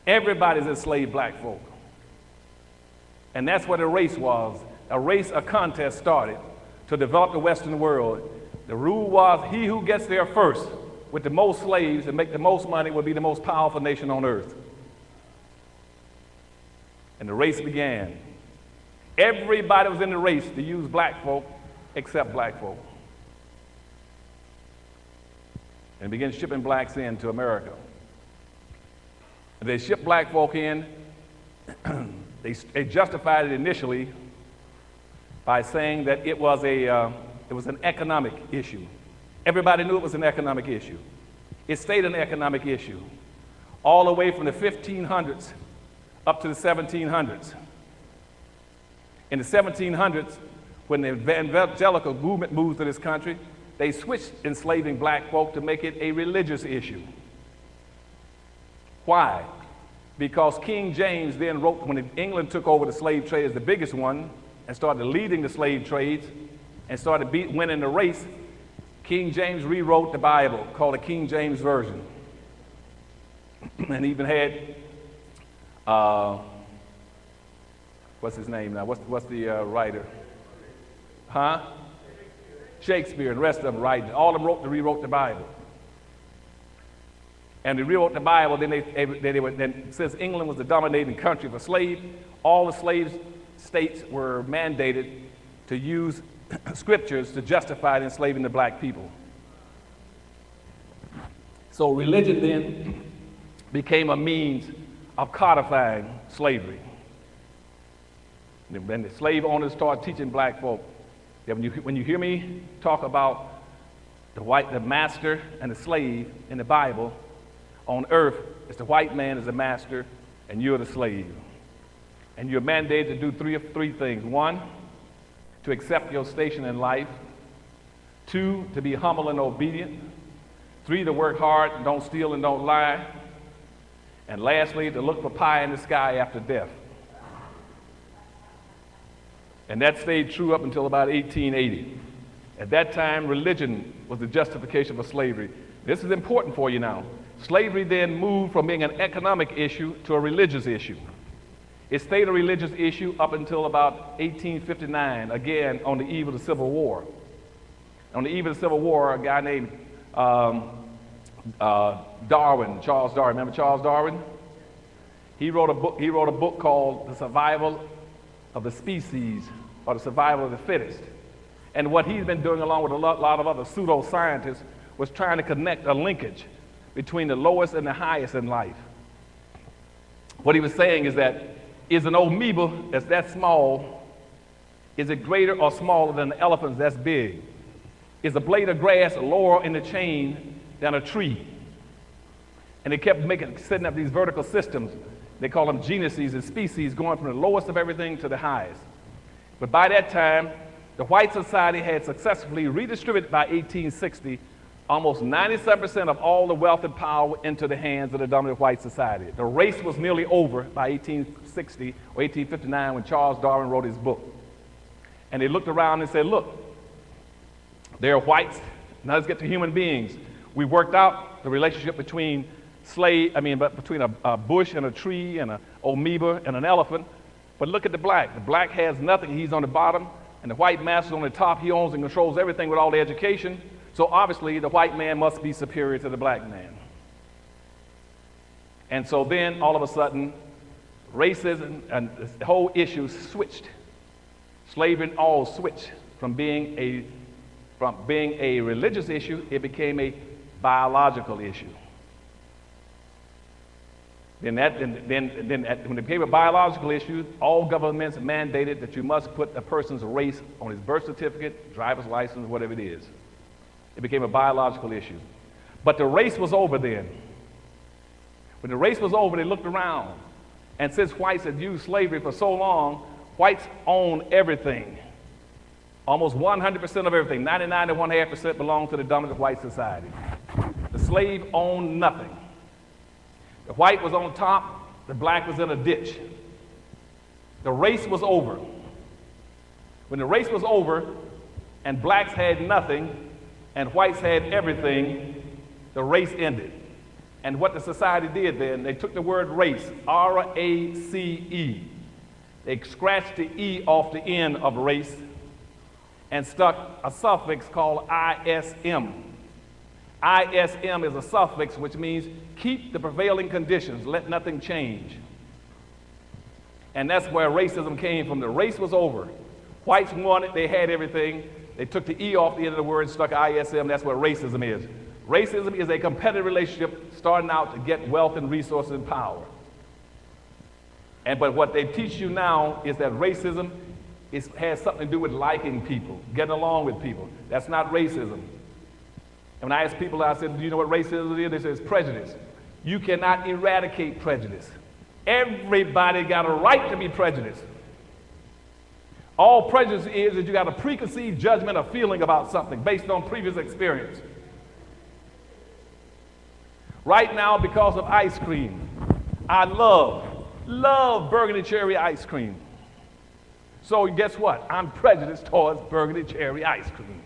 Everybody's enslaved black folk. And that's what a race was. A contest started to develop the Western world. The rule was he who gets there first with the most slaves and make the most money will be the most powerful nation on earth. And the race began. Everybody was in the race to use black folk except black folk. And began shipping blacks into America. And they shipped black folk in. They justified it initially by saying that it was an economic issue. Everybody knew it was an economic issue. It stayed an economic issue all the way from the 1500s up to the 1700s. In the 1700s, when the evangelical movement moved to this country, they switched enslaving black folk to make it a religious issue. Why? Because King James then wrote, when England took over the slave trade as the biggest one and started leading the slave trades and started winning the race, King James rewrote the Bible, called the King James Version. And even had, what's his name now? What's the writer? Huh? Shakespeare and the rest of them writing. All of them rewrote the Bible. And they rewrote the Bible, then since England was the dominating country for slaves, all the slave states were mandated to use scriptures to justify enslaving the black people. So religion then became a means of codifying slavery. And then the slave owners started teaching black folk that when you hear me talk about the master and the slave in the Bible, on earth, it's the white man is the master and you're the slave. And you're mandated to do three things. One, to accept your station in life. Two, to be humble and obedient. Three, to work hard and don't steal and don't lie. And lastly, to look for pie in the sky after death. And that stayed true up until about 1880. At that time, religion was the justification for slavery. This is important for you now. Slavery then moved from being an economic issue to a religious issue. It stayed a religious issue up until about 1859, again on the eve of the Civil War. On the eve of the Civil War, a guy named Darwin, Charles Darwin. Remember Charles Darwin? He wrote a book called The Survival of the Species, or The Survival of the Fittest. And what he's been doing, along with a lot of other pseudoscientists, was trying to connect a linkage between the lowest and the highest in life. What he was saying is that, is an amoeba that's that small, is it greater or smaller than an elephant that's big? Is a blade of grass lower in the chain than a tree? And they kept setting up these vertical systems. They call them genuses and species, going from the lowest of everything to the highest. But by that time, the white society had successfully redistributed by 1860 almost 97% of all the wealth and power into the hands of the dominant white society. The race was nearly over by 1860 or 1859 when Charles Darwin wrote his book. And they looked around and said, look, there are whites, now let's get to human beings. We worked out the relationship between between a bush and a tree and an amoeba and an elephant. But look at the black. The black has nothing, he's on the bottom, and the white master's on the top. He owns and controls everything with all the education. So obviously the white man must be superior to the black man. And so then all of a sudden, racism and the whole issue switched. Slavery all switched from being a religious issue, it became a biological issue. When it became a biological issue, all governments mandated that you must put a person's race on his birth certificate, driver's license, whatever it is. It became a biological issue. But the race was over then. When the race was over, they looked around. And since whites had used slavery for so long, whites own everything. Almost 100% of everything, 99.5% belonged to the dominant white society. The slave owned nothing. The white was on top, the black was in a ditch. The race was over. When the race was over and blacks had nothing and whites had everything, the race ended. And what the society did then, they took the word race, R-A-C-E. They scratched the E off the end of race and stuck a suffix called ISM. ISM is a suffix which means keep the prevailing conditions, let nothing change. And that's where racism came from. The race was over. Whites won it, they had everything. They took the E off the end of the word and stuck ISM, that's what racism is. Racism is a competitive relationship starting out to get wealth and resources and power. But what they teach you now is that racism has something to do with liking people, getting along with people. That's not racism. And when I ask people, I said, do you know what racism is? They say it's prejudice. You cannot eradicate prejudice. Everybody got a right to be prejudiced. All prejudice is you got a preconceived judgment or feeling about something based on previous experience. Right now, because of ice cream, I love burgundy cherry ice cream. So guess what? I'm prejudiced towards burgundy cherry ice cream.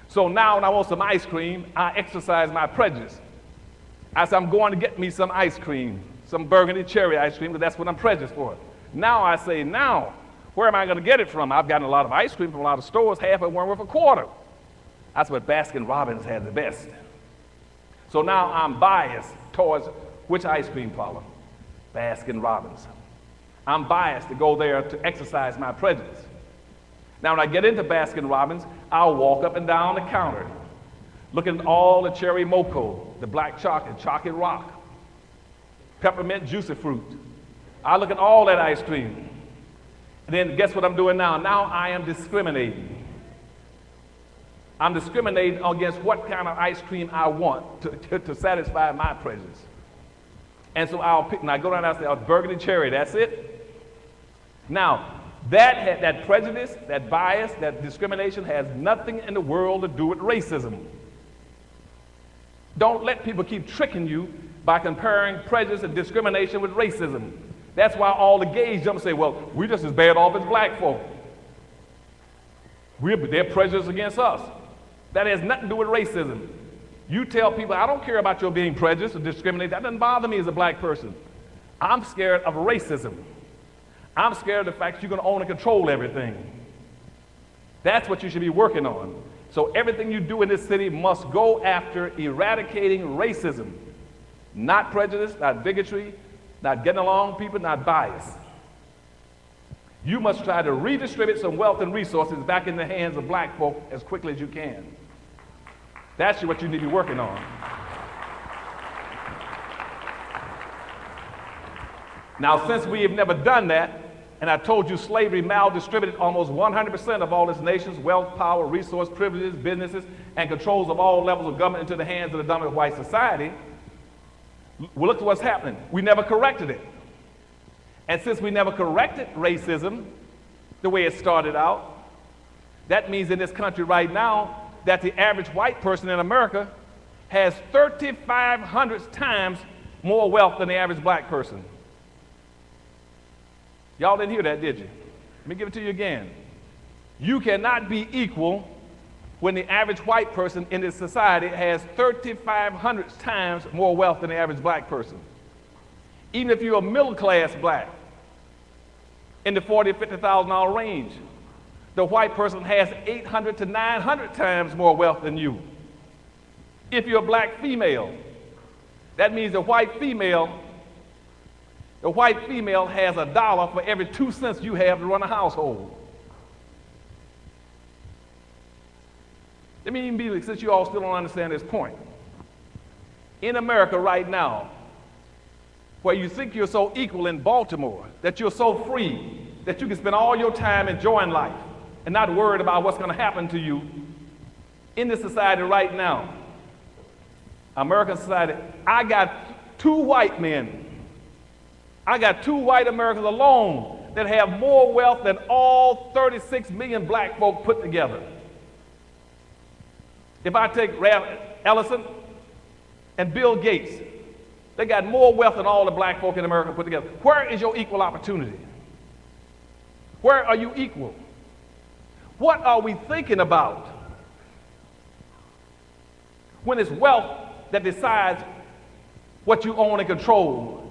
So now when I want some ice cream, I exercise my prejudice. I say I'm going to get me some ice cream, some burgundy cherry ice cream, because that's what I'm prejudiced for. Now I say, where am I going to get it from? I've gotten a lot of ice cream from a lot of stores, half of one worth a quarter. That's what Baskin-Robbins has the best. So now I'm biased towards which ice cream parlor? Baskin-Robbins. I'm biased to go there to exercise my prejudice. Now when I get into Baskin-Robbins, I'll walk up and down the counter, looking at all the cherry mocha, the black chocolate rock, peppermint juicy fruit. I look at all that ice cream. And then guess what I'm doing now? Now I am discriminating. I'm discriminating against what kind of ice cream I want to satisfy my prejudice. And so I'll pick, and I go down and I say, burgundy cherry, that's it. Now, that prejudice, that bias, that discrimination has nothing in the world to do with racism. Don't let people keep tricking you by comparing prejudice and discrimination with racism. That's why all the gays jump and say, well, we're just as bad off as black folk. They're prejudiced against us. That has nothing to do with racism. You tell people, I don't care about your being prejudiced or discriminated. That doesn't bother me as a black person. I'm scared of racism. I'm scared of the fact that you're going to own and control everything. That's what you should be working on. So everything you do in this city must go after eradicating racism. Not prejudice, not bigotry, not getting along with people, not bias. You must try to redistribute some wealth and resources back in the hands of black folk as quickly as you can. That's what you need to be working on. Now, since we have never done that, and I told you slavery maldistributed almost 100% of all its nation's wealth, power, resource, privileges, businesses, and controls of all levels of government into the hands of the dominant white society, well, look at what's happening. We never corrected it. And since we never corrected racism the way it started out, that means in this country right now that the average white person in America has 3,500 times more wealth than the average black person. Y'all didn't hear that, did you? Let me give it to you again. You cannot be equal when the average white person in this society has 3,500 times more wealth than the average black person. Even if you're a middle class black in the $40,000 to $50,000 range, the white person has 800 to 900 times more wealth than you. If you're a black female, that means the white female has $1 for every 2 cents you have to run a household. Let me even be, since you all still don't understand this point. In America right now, where you think you're so equal in Baltimore, that you're so free, that you can spend all your time enjoying life and not worried about what's going to happen to you, in this society right now, American society, I got 2 white men. I got 2 white Americans alone that have more wealth than all 36 million black folk put together. If I take Ralph Ellison and Bill Gates, they got more wealth than all the black folk in America put together. Where is your equal opportunity? Where are you equal? What are we thinking about? when it's wealth that decides what you own and control,